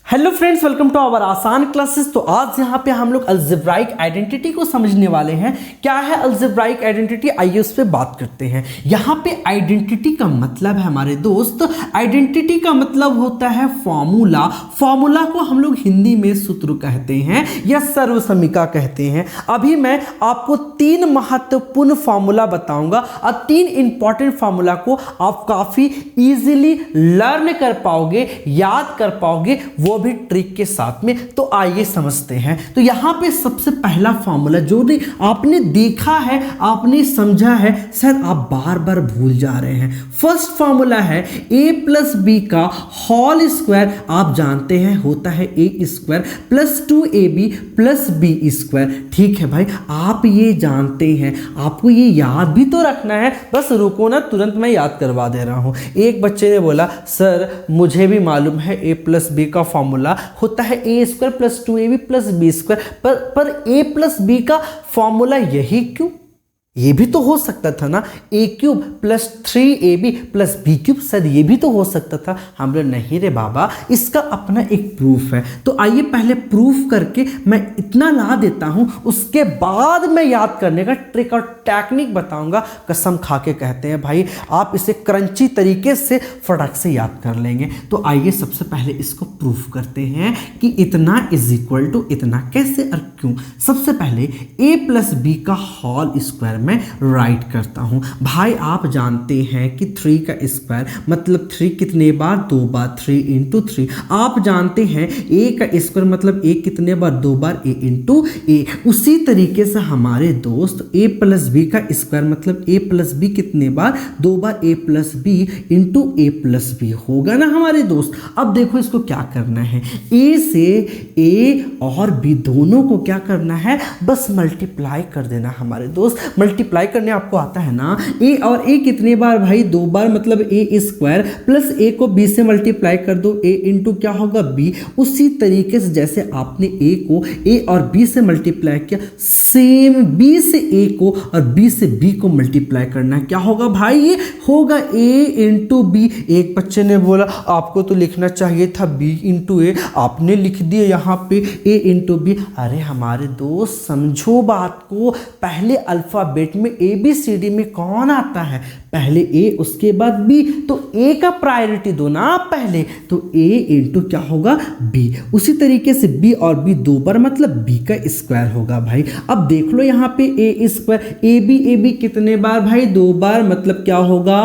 Hello friends, welcome to our आसान classes. तो आज यहाँ पे हम लोग अलजेब्राइक आइडेंटिटी को समझने वाले हैं। क्या है अलजेब्राइक आइडेंटिटी, आइए उस पर बात करते हैं। यहाँ पे आइडेंटिटी का मतलब है हमारे दोस्त, आइडेंटिटी का मतलब होता है फॉर्मूला। फॉर्मूला को हम लोग हिंदी में सूत्र कहते हैं या सर्वसमीका कहते हैं। अभी मैं आपको तीन महत्वपूर्ण फॉर्मूला बताऊंगा और तीन इंपॉर्टेंट फॉर्मूला को आप काफी इजीली लर्न कर पाओगे, याद कर पाओगे, वो भी ट्रिक के साथ में। तो आइए समझते हैं। तो यहां पे सबसे पहला फॉर्मूला जो आपने देखा है, आपने समझा है, शायद आप बार बार भूल जा रहे हैं। फर्स्ट फॉर्मूला है a प्लस बी का होल स्क्वायर। आप जानते हैं होता है a square plus 2ab plus B square. ठीक है भाई, आप ये जानते हैं, आपको ये याद भी तो रखना है। बस रुको ना, तुरंत मैं याद करवा दे रहा हूं। एक बच्चे ने बोला सर मुझे भी मालूम है a प्लस बी का फॉर्मूला होता है a square plus 2ab plus B square, पर a प्लस बी का फॉर्मूला यही क्यों? ये भी तो हो सकता था ना, a cube plus 3ab plus B cube, शायद ये भी तो हो सकता था। हम लोग नहीं रे बाबा, इसका अपना एक प्रूफ है। तो आइए पहले प्रूफ करके मैं इतना ला देता हूं, उसके बाद मैं याद करने का ट्रिक और टेक्निक बताऊंगा। कसम खा के कहते हैं भाई, आप इसे क्रंची तरीके से फटक से याद कर लेंगे। तो आइए सबसे पहले इसको प्रूफ करते हैं कि इतना इज इक्वल टू इतना। कैसे और क्यों? सबसे पहले a प्लस बी का होल स्क्वायर मैं राइट करता हूं। भाई आप जानते हैं कि 3 का स्क्वायर मतलब 3 कितने बार? 2 बार, 3 इंटू 3। आप जानते हैं a का स्क्वायर मतलब a कितने बार? 2 बार, a इंटू a। उसी तरीके से हमारे दोस्त a प्लस बी का स्क्वायर मतलब a प्लस बी कितने बार? 2 बार, a plus B into a plus B होगा ना हमारे दोस्त। अब देखो इसको क्या करना है, a से a और b दोनों को क्या करना है? बस मल्टीप्लाई कर देना हमारे दोस्त। मल्टीप्लाई करने आपको आता है ना। a और a कितने बार भाई? 2 बार मतलब a स्क्वायर प्लस a को b से मल्टीप्लाई कर दो, a इंटू क्या होगा? b। उसी तरीके से जैसे आपने a को a और b से मल्टीप्लाई किया, सेम b से a को और b से b को मल्टीप्लाई करना है। क्या होगा भाई? ये होगा a इंटू b। एक बच्चे ने बोला आपको तो लिखना चाहिए था b इंटू a, आपने लिख दिया यहाँ पे a इंटू b। अरे हमारे दोस्त समझो बात को, पहले अल्फाबेट में ABCD में कौन आता है? पहले A उसके बाद B। तो A का प्रायोरिटी दो ना आप पहले, तो A इंटू क्या होगा? B। उसी तरीके से B और B 2 बार मतलब B का स्क्वायर होगा भाई। अब देख लो यहाँ पे A स्क्वायर, AB कितने बार भाई? 2 बार मतलब क्या होगा?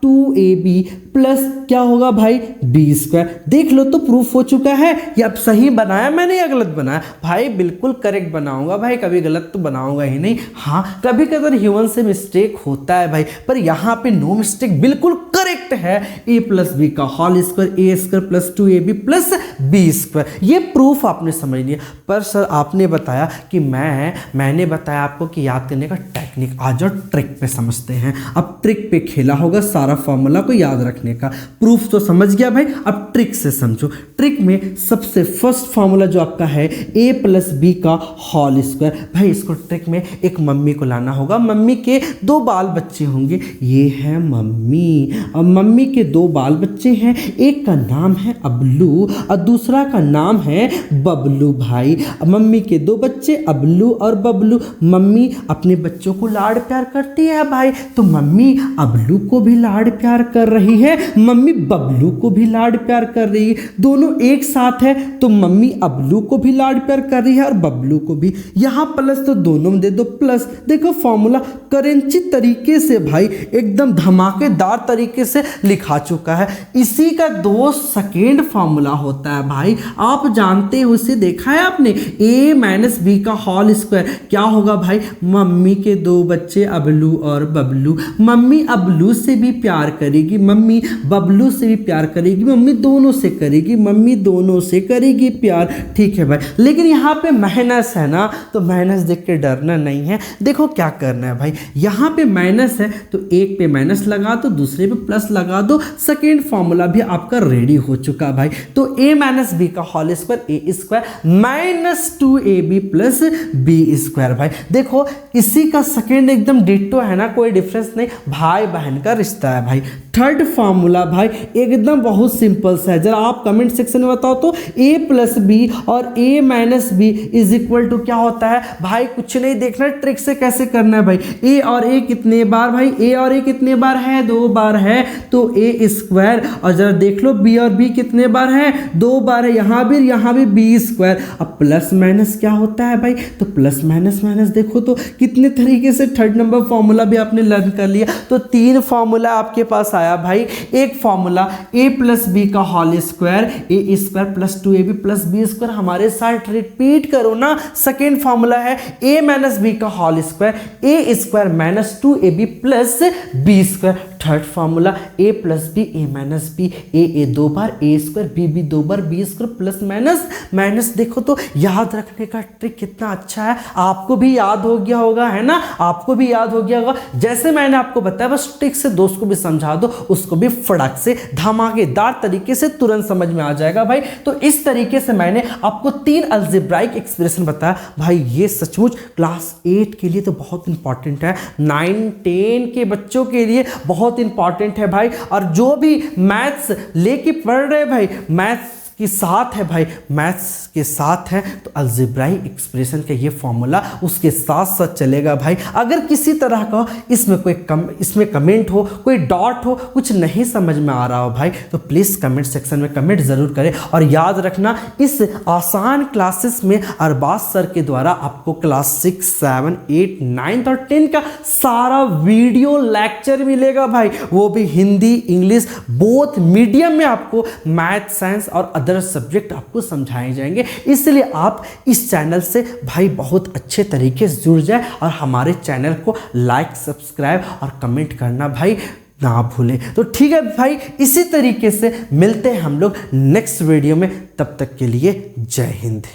2ab प्लस क्या होगा भाई? B square. देख लो तो प्रूफ हो चुका है। या अब सही बनाया मैंने या गलत बनाया? भाई बिल्कुल करेक्ट बनाऊंगा भाई, कभी गलत तो बनाऊंगा ही नहीं। हाँ कभी कभी ह्यूमन से मिस्टेक होता है भाई, पर यहाँ पे नो मिस्टेक, बिल्कुल करेक्ट है। a प्लस बी का whole square, a square plus 2ab plus B square. ये प्रूफ आपने समझ लिया। पर सर आपने बताया कि मैंने बताया आपको कि याद करने का टेक्निक। आ जाओ ट्रिक पे समझते हैं। अब ट्रिक पे खेला होगा सारा फॉर्मूला को याद रखने का। प्रूफ तो समझ गया भाई, अब ट्रिक से समझो। ट्रिक में सबसे फर्स्ट फॉर्मूला जो आपका है a प्लस बी का होल स्क्वायर। भाई इसको ट्रिक में एक मम्मी को लाना होगा। मम्मी के 2 बाल बच्चे होंगे, ये है मम्मी। अब मम्मी के 2 बाल बच्चे हैं, एक का नाम है अबलू और दूसरा का नाम है बबलू। भाई मम्मी के 2 बच्चे अबलू और बबलू। मम्मी अपने बच्चों को लाड़ प्यार करती है भाई, तो मम्मी अबलू को भी लाड़ प्यार कर रही है, मम्मी बबलू को भी लाड़ प्यार कर रही है। दोनों एक साथ है तो मम्मी अबलू को भी लाड़ प्यार कर रही है और बबलू को भी। यहां प्लस तो दोनों में दे दो प्लस। देखो फॉर्मूला करेंची तरीके से भाई एकदम धमाकेदार तरीके से लिखा चुका है। इसी का सेकेंड फॉर्मूला होता है भाई, आप जानते हो, उसे देखा है आपने, a माइनस बी का होल स्क्वायर। क्या होगा भाई? मम्मी के 2 बच्चे अबलू और बबलू। मम्मी अबलू से भी प्यार करेगी, मम्मी बबलू से भी प्यार करेगी, मम्मी दोनों से करेगी, मम्मी दोनों से करेगी प्यार। ठीक है भाई, लेकिन यहाँ पे माइनस है ना, तो माइनस देख के डरना नहीं है। देखो क्या करना है भाई, यहाँ पे माइनस है तो एक पे माइनस लगा दो, दूसरे पे प्लस लगा दो। सेकेंड फॉर्मूला भी आपका रेडी हो चुका भाई। तो a माइनस बी का whole square, a square minus 2ab plus B square. भाई देखो इसी का सेकेंड एकदम डिट्टो है ना, कोई डिफरेंस नहीं, भाई बहन का रिश्ता है भाई। थर्ड फार्मूला भाई एकदम बहुत सिंपल सा है, जरा आप कमेंट सेक्शन में बताओ तो a प्लस बी और a minus B is equal to क्या होता है भाई? कुछ नहीं देखना, ट्रिक से कैसे करना है भाई। a और a कितने बार भाई? a और a कितने बार है? 2 बार है, तो a स्क्वायर। और जरा देख लो b और b कितने बार है? 2 बार है, यहाँ भी b स्क्वायर। अब प्लस माइनस क्या होता है भाई? तो प्लस माइनस माइनस देखो तो कितने तरीके से थर्ड नंबर फॉर्मूला भी आपने लर्न कर लिया। तो 3 फॉर्मूला आपके पास आया भाई। एक फॉर्मूला a प्लस बी का whole square, a square plus 2ab plus B square. हमारे साथ रिपीट करो ना। सेकेंड फॉर्मूला है a माइनस बी का whole square, a square minus 2ab plus B square. Third formula a plus B A minus B, A 2 बार a स्क्वायर, B 2 बार B square plus minus minus. देखो तो याद रखने का ट्रिक कितना अच्छा है, आपको भी याद हो गया होगा, है ना? आपको भी याद हो गया होगा। जैसे मैंने आपको बताया बस ट्रिक से दोस्त को भी समझा दो, उसको भी फटाक से धमाकेदार तरीके से तुरंत समझ में आ जाएगा भाई। तो इस तरीके से मैंने आपको 3 अलजेब्राइक एक्सप्रेशन बताया भाई। ये सचमुच क्लास 8 के लिए तो बहुत इंपॉर्टेंट है, 9 10 के बच्चों के लिए बहुत इंपॉर्टेंट है भाई। और जो भी मैथ्स लेके पढ़ रहे भाई, मैथ्स के साथ है भाई, मैथ्स के साथ है, तो अलजेब्राइक एक्सप्रेशन का ये फॉर्मूला उसके साथ साथ चलेगा भाई। अगर किसी तरह का इसमें कमेंट हो, कोई डॉट हो, कुछ नहीं समझ में आ रहा हो भाई, तो प्लीज़ कमेंट सेक्शन में कमेंट ज़रूर करें। और याद रखना इस आसान क्लासेस में अरबाज सर के द्वारा आपको क्लास 6 7 8 9 और 10 का सारा वीडियो लेक्चर मिलेगा भाई, वो भी हिंदी इंग्लिश बोथ मीडियम में। आपको मैथ साइंस और अदर सब्जेक्ट आपको समझाए जाएंगे। इसलिए आप इस चैनल से भाई बहुत अच्छे तरीके से जुड़ जाए और हमारे चैनल को लाइक सब्सक्राइब और कमेंट करना भाई ना भूलें। तो ठीक है भाई, इसी तरीके से मिलते हैं हम लोग नेक्स्ट वीडियो में। तब तक के लिए जय हिंद।